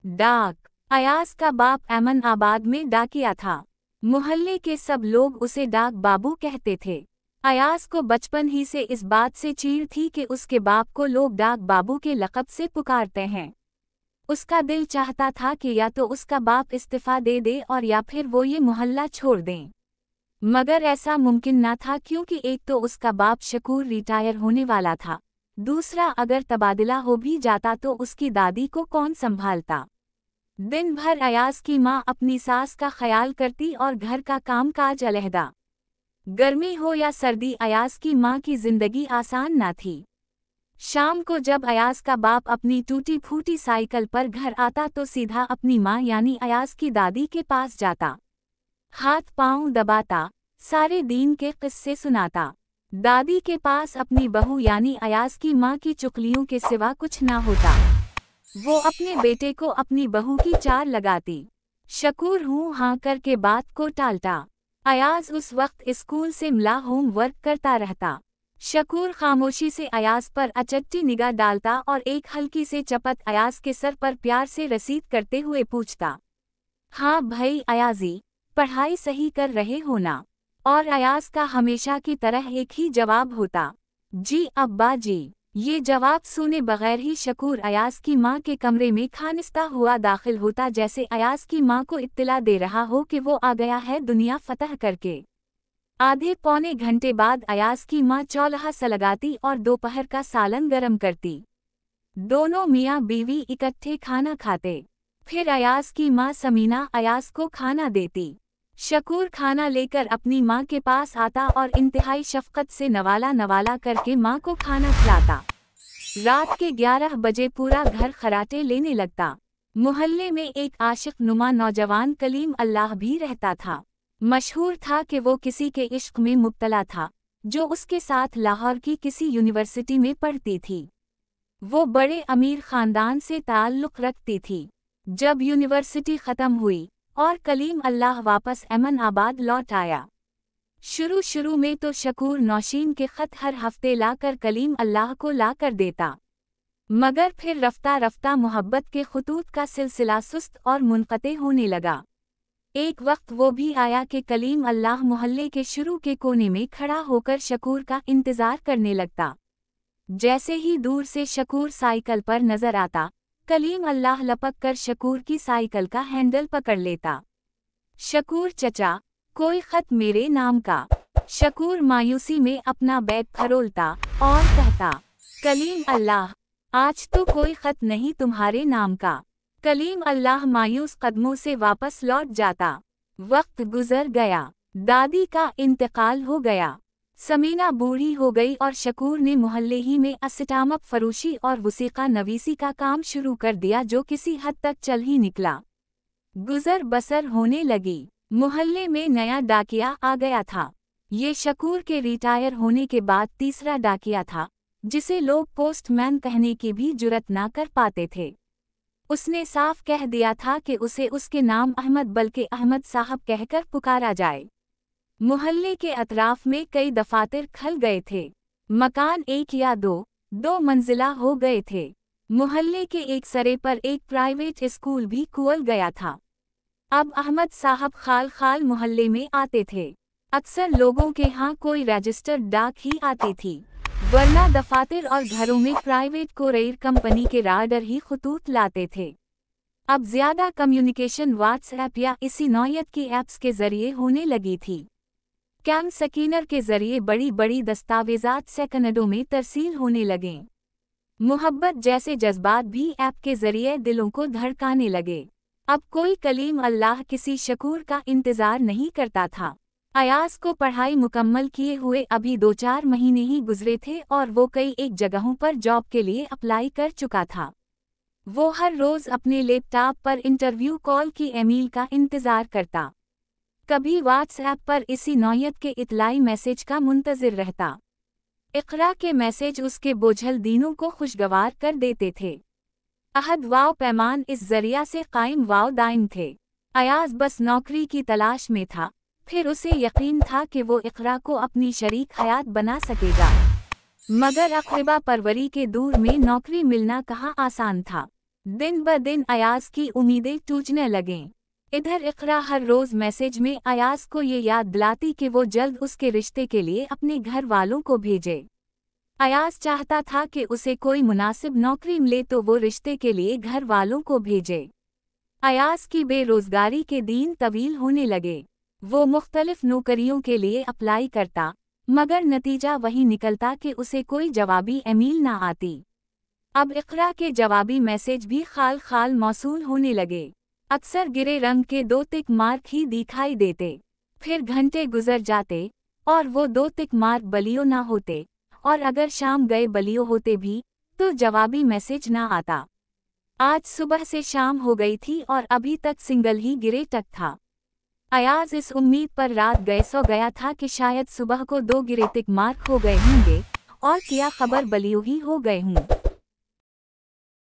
डाक। अयाज का बाप अमन आबाद में डाकिया था। मोहल्ले के सब लोग उसे डाक बाबू कहते थे। अयाज को बचपन ही से इस बात से चीड़ थी कि उसके बाप को लोग डाक बाबू के लक़ब से पुकारते हैं। उसका दिल चाहता था कि या तो उसका बाप इस्तीफ़ा दे दे और या फिर वो ये मोहल्ला छोड़ दें, मगर ऐसा मुमकिन न था क्योंकि एक तो उसका बाप शकूर रिटायर होने वाला था, दूसरा अगर तबादला हो भी जाता तो उसकी दादी को कौन संभालता। दिन भर अयाज की माँ अपनी सास का ख्याल करती और घर का काम काज अलहदा। गर्मी हो या सर्दी अयाज की माँ की जिंदगी आसान न थी। शाम को जब अयाज का बाप अपनी टूटी फूटी साइकिल पर घर आता तो सीधा अपनी माँ यानी अयाज की दादी के पास जाता, हाथ पांव दबाता, सारे दीन के किस्से सुनाता। दादी के पास अपनी बहू यानी अयाज की माँ की चुगलियों के सिवा कुछ ना होता। वो अपने बेटे को अपनी बहू की चार लगाती। शकूर हूँ हाँ करके बात को टालता। अयाज उस वक्त स्कूल से मिला होमवर्क करता रहता। शकूर खामोशी से अयाज पर अचट्टी निगाह डालता और एक हल्की से चपत अयाज के सर पर प्यार से रसीद करते हुए पूछता, हाँ भाई अयाजी, पढ़ाई सही कर रहे हो ना? और अयाज का हमेशा की तरह एक ही जवाब होता, जी अब्बा जी। ये जवाब सुने बगैर ही शकूर अयाज की माँ के कमरे में खानिस्ता हुआ दाखिल होता, जैसे अयाज की माँ को इत्तला दे रहा हो कि वो आ गया है दुनिया फतह करके। आधे पौने घंटे बाद अयाज की माँ चौल्हा सलगाती और दोपहर का सालन गरम करती। दोनों मियाँ बीवी इकट्ठे खाना खाते। फिर अयाज की माँ समीना अयाज को खाना देती। शकूर खाना लेकर अपनी माँ के पास आता और इंतहाई शफ़क़त से नवाला नवाला करके माँ को खाना खिलाता। रात के 11 बजे पूरा घर खराटे लेने लगता। मोहल्ले में एक आशिक नुमा नौजवान कलीम अल्लाह भी रहता था। मशहूर था कि वो किसी के इश्क में मुब्तला था, जो उसके साथ लाहौर की किसी यूनिवर्सिटी में पढ़ती थी। वो बड़े अमीर ख़ानदान से ताल्लुक़ रखती थी। जब यूनिवर्सिटी ख़त्म हुई और कलीम अल्लाह वापस अमन आबाद लौट आया, शुरू में तो शकूर नौशीन के ख़त हर हफ्ते लाकर कलीम अल्लाह को ला कर देता, मगर फिर रफ्ता रफ्ता मोहब्बत के ख़ुतूत का सिलसिला सुस्त और मुनक़ते होने लगा। एक वक्त वो भी आया कि कलीम अल्लाह मोहल्ले के शुरू के कोने में खड़ा होकर शकूर का इंतज़ार करने लगता। जैसे ही दूर से शकूर साइकिल पर नजर आता, कलीम अल्लाह लपक कर शकूर की साइकिल का हैंडल पकड़ लेता। शकूर चचा, कोई खत मेरे नाम का। शकूर मायूसी में अपना बैग फरोलता और कहता, कलीम अल्लाह, आज तो कोई खत नहीं तुम्हारे नाम का। कलीम अल्लाह मायूस कदमों से वापस लौट जाता। वक्त गुजर गया, दादी का इंतकाल हो गया, समीना बूढ़ी हो गई और शकूर ने मोहल्ले ही में अस्टामक फरोशी और वसीक़ा नवीसी का काम शुरू कर दिया, जो किसी हद तक चल ही निकला। गुजर बसर होने लगी। मोहल्ले में नया डाकिया आ गया था। ये शकूर के रिटायर होने के बाद तीसरा डाकिया था, जिसे लोग पोस्टमैन कहने की भी जुर्रत ना कर पाते थे। उसने साफ कह दिया था कि उसे उसके नाम अहमद बल्कि अहमद साहब कहकर पुकारा जाए। मोहल्ले के अतराफ में कई दफातर खल गए थे। मकान एक या दो मंजिला हो गए थे। मोहल्ले के एक सरे पर एक प्राइवेट स्कूल भी खुल गया था। अब अहमद साहब खाल खाल मोहल्ले में आते थे। अक्सर लोगों के यहाँ कोई रजिस्टर्ड डाक ही आती थी, वरना दफातर और घरों में प्राइवेट कोरियर कंपनी के राडर ही खतूत लाते थे। अब ज्यादा कम्युनिकेशन व्हाट्सएप या इसी नौयत की ऐप्स के जरिए होने लगी थी। कैम स्कैनर के जरिए बड़ी बड़ी दस्तावेजात सेकंडों में तरसील होने लगे। मोहब्बत जैसे जज्बात भी ऐप के जरिए दिलों को धड़काने लगे। अब कोई कलीम अल्लाह किसी शकूर का इंतजार नहीं करता था। अयाज को पढ़ाई मुकम्मल किए हुए अभी 2-4 महीने ही गुजरे थे और वो कई एक जगहों पर जॉब के लिए अप्लाई कर चुका था। वो हर रोज अपने लैपटॉप पर इंटरव्यू कॉल की ईमेल का इंतजार करता, कभी व्हाट्सएप पर इसी नौयत के इतलाई मैसेज का मुंतज़िर रहता। इक़रा के मैसेज उसके बोझल दीनों को खुशगवार कर देते थे। अहद वाव पैमान इस जरिया से कायम वाव दायम थे। अयाज बस नौकरी की तलाश में था, फिर उसे यकीन था कि वो इक़रा को अपनी शरीक हयात बना सकेगा, मगर अक़रबा परवरी के दूर में नौकरी मिलना कहाँ आसान था। दिन ब दिन अयाज की उम्मीदें टूटने लगें। इधर इकरा हर रोज मैसेज में अयाज को ये याद दिलाती कि वो जल्द उसके रिश्ते के लिए अपने घर वालों को भेजे। अयाज चाहता था कि उसे कोई मुनासिब नौकरी मिले तो वो रिश्ते के लिए घर वालों को भेजे। अयाज की बेरोजगारी के दिन तवील होने लगे। वो मुख्तलिफ नौकरियों के लिए अप्लाई करता, मगर नतीजा वही निकलता कि उसे कोई जवाबी ईमेल ना आती। अब इकरा के जवाबी मैसेज भी खाल खाल मौसूल होने लगे। अक्सर गिरे रंग के 2 टिक मार्क ही दिखाई देते। फिर घंटे गुजर जाते और वो 2 टिक मार्क बलियो ना होते, और अगर शाम गए बलियो होते भी तो जवाबी मैसेज ना आता। आज सुबह से शाम हो गई थी और अभी तक सिंगल ही गिरे टक था। अयाज इस उम्मीद पर रात गए सो गया था कि शायद सुबह को 2 गिरे टिक मार्क हो गए होंगे और क्या खबर बलियो ही हो गए हों।